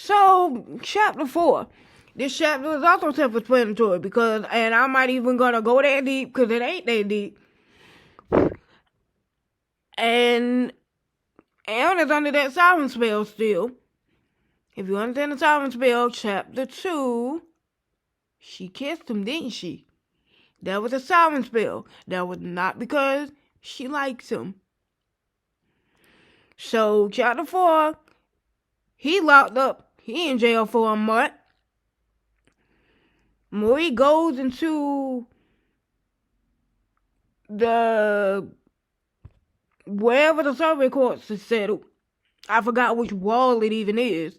So, chapter 4. This chapter is also self-explanatory because, and I might even gonna go that deep because it ain't that deep. And Aaron is under that silence spell still. If you understand the silence spell, chapter 2, she kissed him, didn't she? That was a silence spell. That was not because she likes him. So, chapter 4, he locked up. He in jail for a month. Marie goes into wherever the SurveycorPs is settled. I forgot which wall it even is.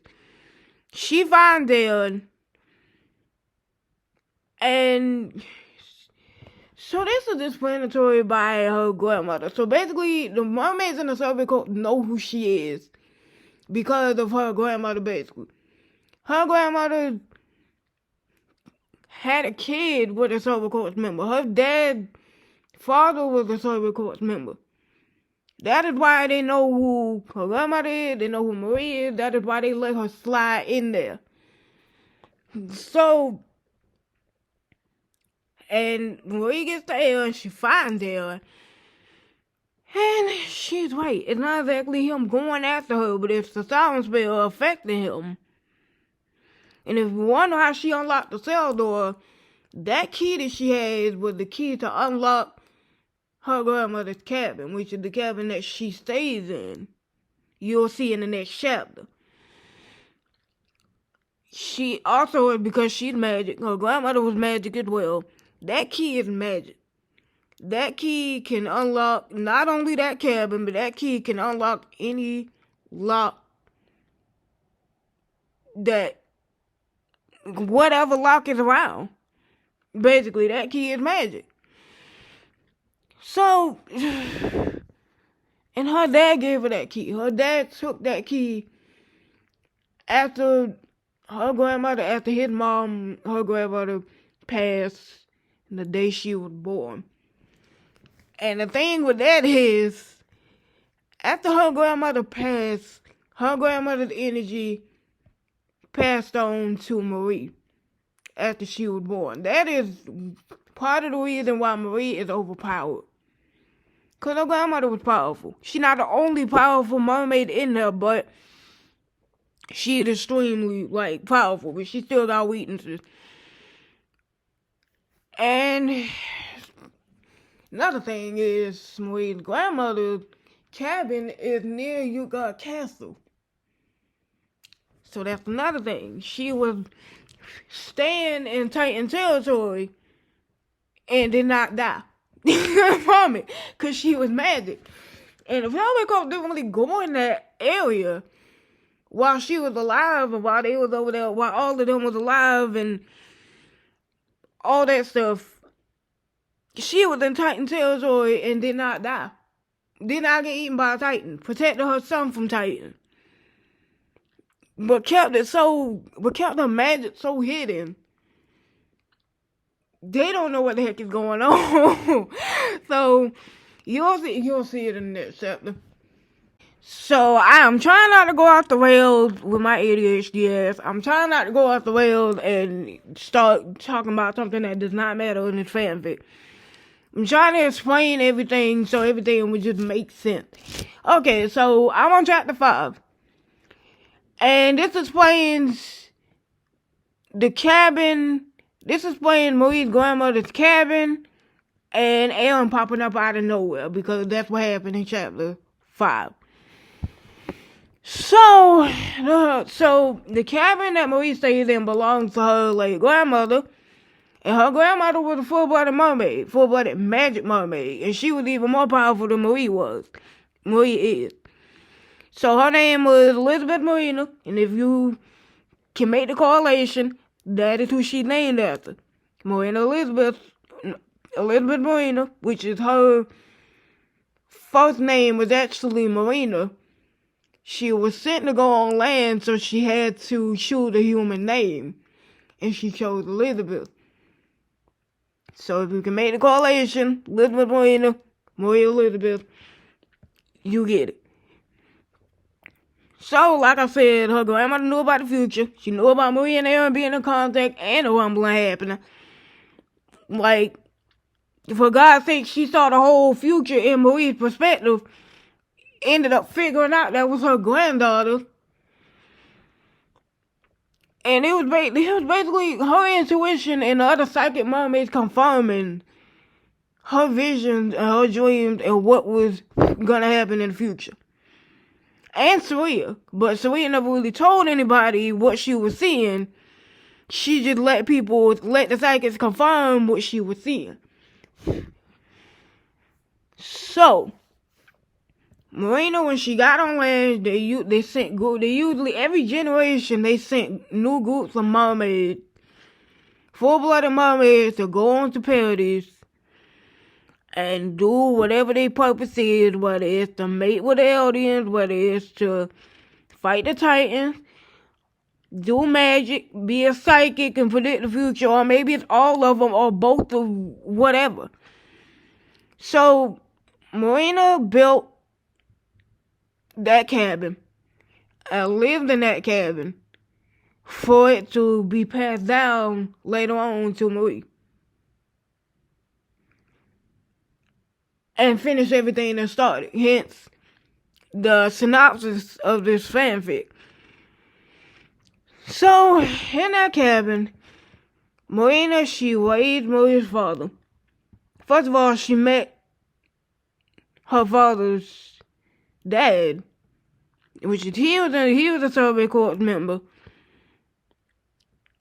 She finds there, and so this is explanatory by her grandmother. So basically, the mermaids in the SurveycorPs know who she is because of her grandmother, basically. Her grandmother had a kid with a SurveycorPs member. Her father was a SurveycorPs member. That is why they know who her grandmother is, they know who Marie is, that is why they let her slide in there. So, and Marie gets to Aaron, she finds Aaron, and she's right. It's not exactly him going after her, but it's the silence spell affecting him. And if you wonder how she unlocked the cell door, that key that she has was the key to unlock her grandmother's cabin, which is the cabin that she stays in. You'll see in the next chapter. She also, because she's magic, her grandmother was magic as well. That key is magic. That key can unlock not only that cabin, but that key can unlock any lock that, whatever lock is around. Basically, that key is magic. So, and her dad gave her that key. Her dad took that key after his mom, her grandmother passed the day she was born. And the thing with that is, after her grandmother passed, her grandmother's energy passed on to Marie after she was born. That is part of the reason why Marie is overpowered. Because her grandmother was powerful. She's not the only powerful mermaid in there, but she is extremely, powerful. But she still got weaknesses. And another thing is, Marie's grandmother's cabin is near Yuga Castle. So that's another thing. She was staying in Titan territory and did not die from it, because she was magic. And if SurveycorPs didn't really go in that area while she was alive, and while they was over there, while all of them was alive and all that stuff, she was in Titan territory and did not die. Did not get eaten by a Titan. Protected her son from Titan. But kept her magic so hidden. They don't know what the heck is going on. So, you'll see it in the next chapter. So, I am trying not to go off the rails with my ADHD ass. I'm trying not to go off the rails and start talking about something that does not matter in this fanfic. I'm trying to explain everything so everything would just make sense. Okay, so I'm on chapter 5. And this explains the cabin. This explains Marie's grandmother's cabin and Aaron popping up out of nowhere, because that's what happened in chapter 5. So the cabin that Marie stays in belongs to her late grandmother, and her grandmother was a full-blooded mermaid, full-blooded magic mermaid, and she was even more powerful than Marie is. So her name was Elizabeth Marina, and if you can make the correlation, that is who she named after. Elizabeth Marina, which is her first name, was actually Marina. She was sent to go on land, so she had to choose a human name, and she chose Elizabeth. So if you can make the correlation, Elizabeth Marina, Marie Elizabeth, you get it. So, like I said, her grandmother knew about the future. She knew about Marie and Aaron being in contact and the rumbling happening. Like, for God's sake, she saw the whole future in Marie's perspective. Ended up figuring out that was her granddaughter. And it was basically her intuition and the other psychic mermaids confirming her visions and her dreams and what was gonna happen in the future. And Saria. But Saria never really told anybody what she was seeing. She just let the psychics confirm what she was seeing. So, Marina, when she got on land, they sent groups. They usually, every generation, they sent new groups of mermaids, full-blooded mermaids, to go on to parodies and do whatever their purpose is, whether it's to mate with the aliens, whether it's to fight the titans, do magic, be a psychic and predict the future, or maybe it's all of them, or both of whatever. So, Marina built that cabin and lived in that cabin for it to be passed down later on to Marie. And finish everything that started. Hence, the synopsis of this fanfic. So, in that cabin, Marina, she raised Marie's father. First of all, she met her father's dad, which is he was a Survey Corps member,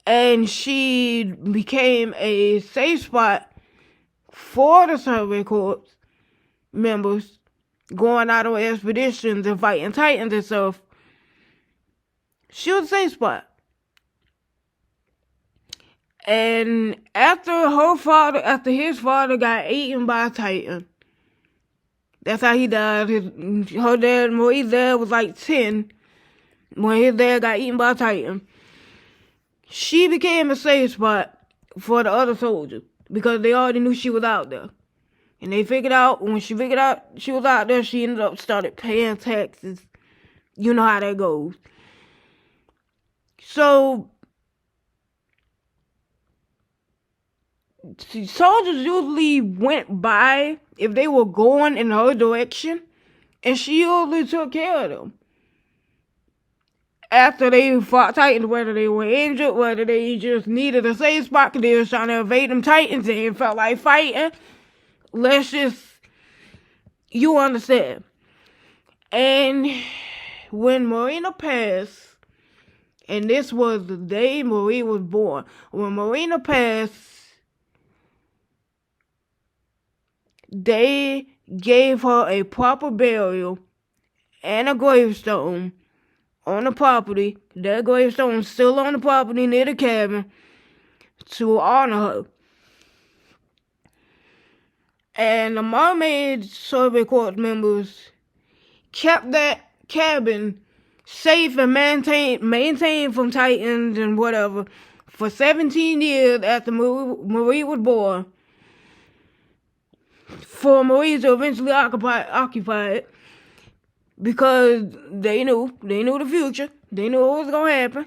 and she became a safe spot for the Survey Corps members going out on expeditions and fighting titans and stuff. She was a safe spot. And after his father got eaten by a titan, that's how he died. Marie's dad was like 10 when his dad got eaten by a titan. She became a safe spot for the other soldiers because they already knew she was out there. And when she figured out she was out there, she ended up started paying taxes. You know how that goes. So, soldiers usually went by if they were going in her direction, and she usually took care of them. After they fought titans, whether they were injured, whether they just needed a safe spot because they were trying to evade them titans and felt like fighting. You understand. And when Marina passed, and this was the day Marie was born, when Marina passed, they gave her a proper burial and a gravestone on the property. That gravestone is still on the property near the cabin to honor her. And the Mermaids Survey Corps members kept that cabin safe and maintained from titans and whatever for 17 years after Marie was born. For Marie to eventually occupy it, because they knew the future. They knew what was gonna happen.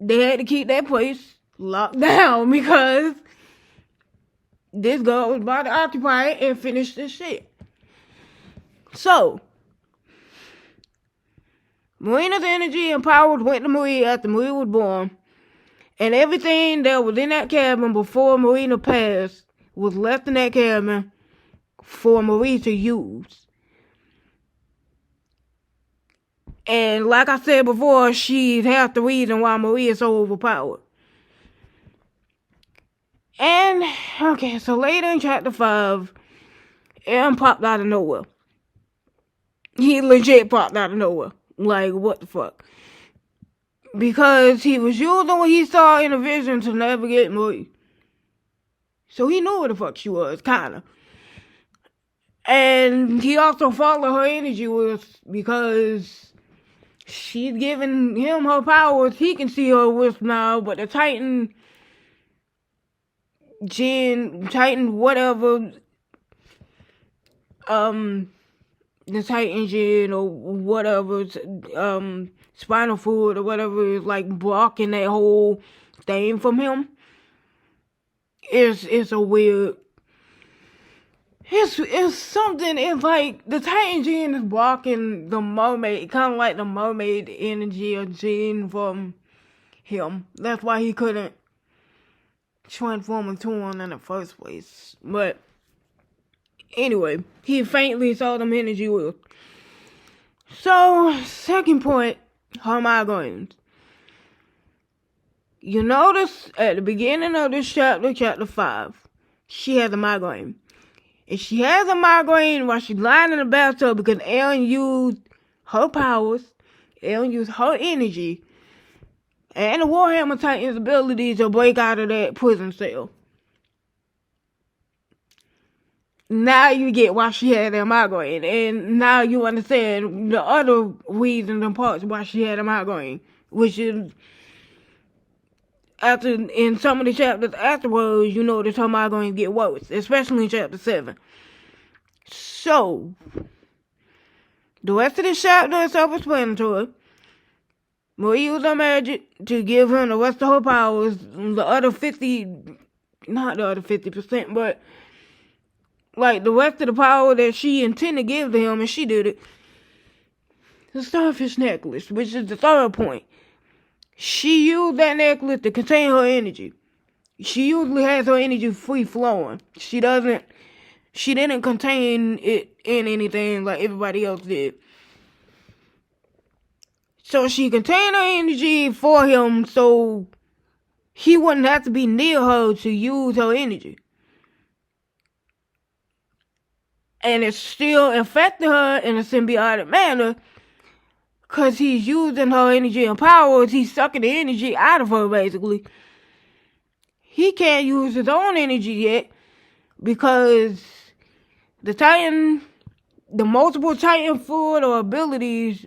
They had to keep that place locked down because this girl was about to occupy it and finish this shit. So, Marina's energy and powers went to Marie after Marie was born, and everything that was in that cabin before Marina passed was left in that cabin for Marie to use. And like I said before, she's half the reason why Marie is so overpowered. And, okay, so later in chapter 5, Aaron popped out of nowhere. He legit popped out of nowhere. Like, what the fuck? Because he was using what he saw in a vision to navigate Marie. So he knew where the fuck she was, kinda. And he also followed her energy with, because she's giving him her powers. He can see her with now, but the Titan, whatever, the Titan Gen or whatever, spinal fluid or whatever is like blocking that whole thing from him. It's a weird. It's something. It's like the Titan Gen is blocking the mermaid, kind of like the mermaid energy or gene from him. That's why he couldn't transform into one in the first place. But anyway, he faintly saw them energy wheels. So, second point, her migraines. You notice at the beginning of this chapter, chapter 5, she has a migraine. And she has a migraine while she's lying in the bathtub because Aaron used her powers, Aaron used her energy, and the Warhammer Titan's ability to break out of that prison cell. Now you get why she had that migraine, and now you understand the other reasons and parts why she had a migraine, which is, in some of the chapters afterwards, you notice her migraine get worse, especially in chapter 7. So, the rest of the chapter is self-explanatory. Marie used her magic to give him the rest of her powers, the other 50%, but like the rest of the power that she intended to give to him, and she did it. The starfish necklace, which is the third point. She used that necklace to contain her energy. She usually has her energy free flowing. She didn't contain it in anything like everybody else did. So she contained her energy for him so he wouldn't have to be near her to use her energy. And it still affected her in a symbiotic manner because he's using her energy and powers. He's sucking the energy out of her, basically. He can't use his own energy yet because the multiple Titan fluid or abilities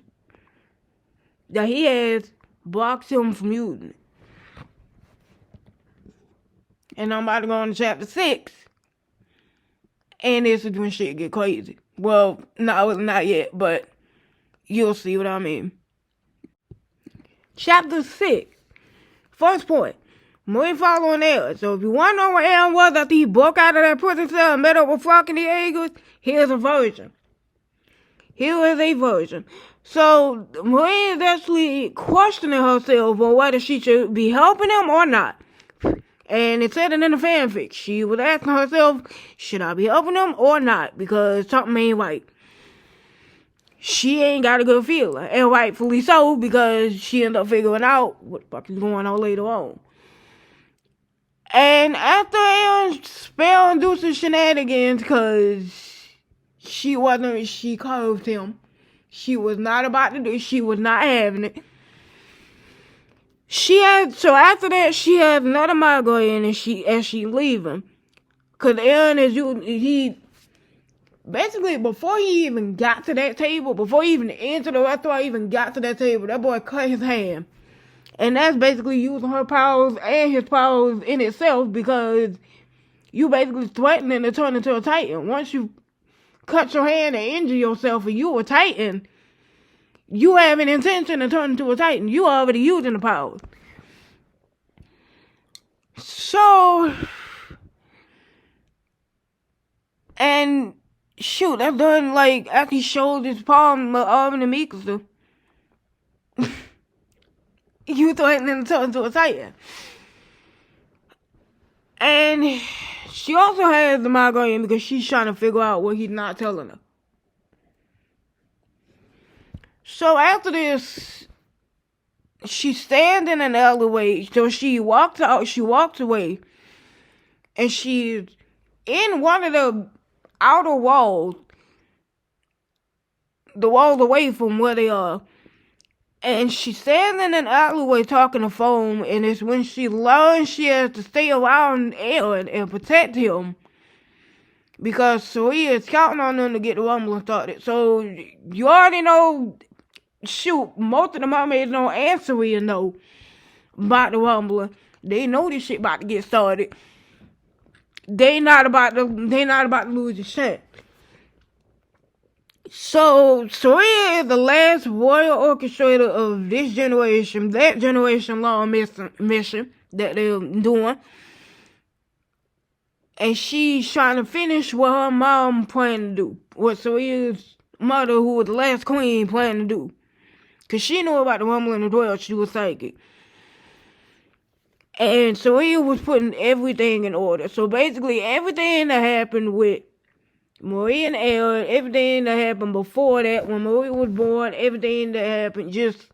that he has blocks him from using it. And I'm about to go on to chapter 6. And this is when shit get crazy. Well, no, not yet, but you'll see what I mean. Chapter 6. First point. Marie following Aaron. So if you want to know where Aaron was after he broke out of that prison cell and met up with Flock and the Jaegerists, here's a version. Here is a version. So Marie is actually questioning herself on whether she should be helping him or not. And it said it in the fanfic. She was asking herself, should I be helping him or not? Because something ain't right. She ain't got a good feeling. And rightfully so, because she ended up figuring out what the fuck is going on later on. And after Aaron's spell-inducing shenanigans, because she curved him. She was not having it. So after that, she had another migraine, and she leaving. Cause Aaron he basically, before he even got to that table, before he even entered the restaurant, even got to that table, that boy cut his hand. And that's basically using her powers and his powers in itself, because you basically threatening to turn into a Titan. Once you cut your hand and injure yourself and you a Titan, you have an intention to turn into a Titan. You already using the powers. So, and shoot, that's done like after he showed his palm, arm, and Mikasa. You threatening to turn into a Titan. And she also has the migraine because she's trying to figure out what he's not telling her. So after this, she stands in an alleyway. So she walks away. And she's in one of the outer walls. The walls away from where they are. And she's standing in an alleyway talking to phone. And it's when she learns she has to stay around Aaron and protect him. Because Saria is counting on them to get the rumbling started. So you already know, shoot, most of the mermaids don't answer you know about the rumbling. They know this shit about to get started. They not about to lose a chance. So, Soria is the last royal orchestrator of this generation, that generation long mission that they're doing. And she's trying to finish what her mom planned to do. What Soria's mother, who was the last queen, planned to do. Because she knew about the rumbling as well. She was psychic. And Soria was putting everything in order. So basically, everything that happened with Marie and Aaron, everything that happened before that, when Marie was born, everything that happened, just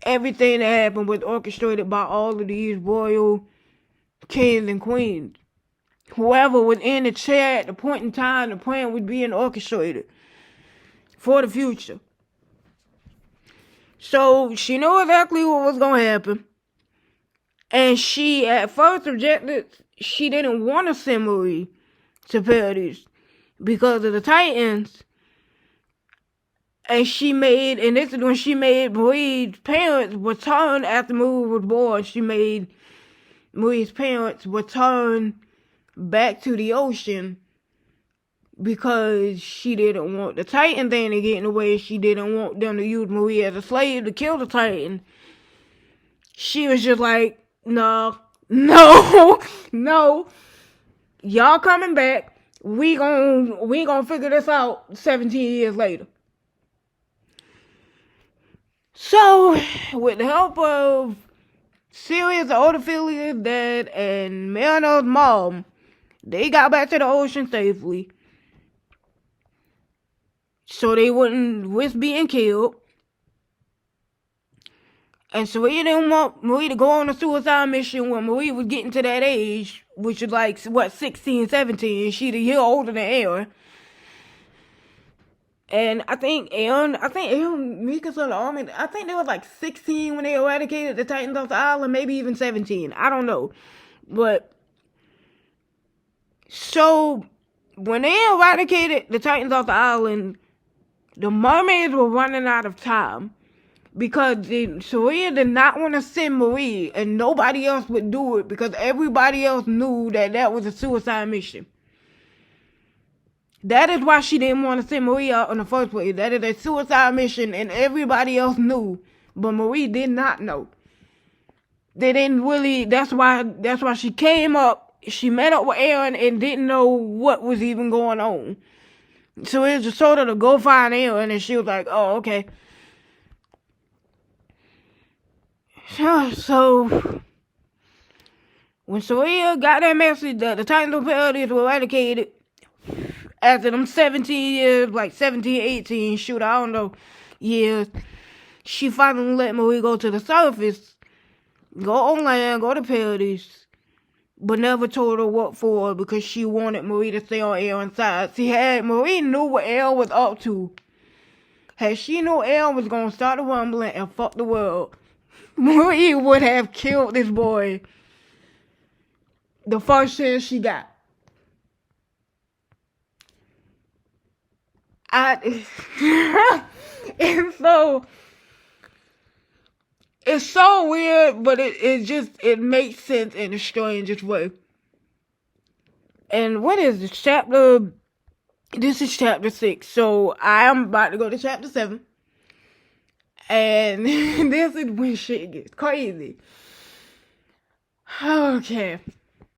everything that happened was orchestrated by all of these royal kings and queens. Whoever was in the chair at the point in time, the plan was being orchestrated for the future. So she knew exactly what was going to happen. And she at first objected. She didn't want to send Marie to Paradise because of the Titans. And this is when she made Marie's parents return after Marie was born. She made Marie's parents return back to the ocean because she didn't want the Titan thing to get in the way. She didn't want them to use Marie as a slave to kill the Titan. She was just like, no. Y'all coming back. We gonna figure this out 17 years later. So, with the help of Sirius, Odophilia's dad, and Marino's mom, they got back to the ocean safely. So they wouldn't risk being killed. And Soria didn't want Marie to go on a suicide mission when Marie was getting to that age, which is like, 16, 17. She's a year older than Aaron. And I think Aaron, Mika's on the army, I think they was like 16 when they eradicated the Titans off the island, maybe even 17. I don't know. But, so, when they eradicated the Titans off the island, the mermaids were running out of time. Because Soria did not want to send Marie, and nobody else would do it because everybody else knew that was a suicide mission. That is why she didn't want to send Marie out in the first place. That is a suicide mission, and everybody else knew, but Marie did not know. They didn't really. That's why she came up. She met up with Aaron and didn't know what was even going on. So it was just sort of to go find Aaron, and she was like, "Oh, okay." So, when Soria got that message that the Titans of Paradise were eradicated, after them 17 years, like 17, 18, I don't know, years, she finally let Marie go to the surface, go on land, go to Paradise, but never told her what for because she wanted Marie to stay on Aaron's side. Marie knew what Aaron was up to. Had she knew Aaron was going to start the rumbling and fuck the world, Marie would have killed this boy the first chance she got. It's so weird, but it makes sense in the strangest way. And what is this chapter? This is chapter 6, so I am about to go to chapter 7. And this is when shit gets crazy. Okay.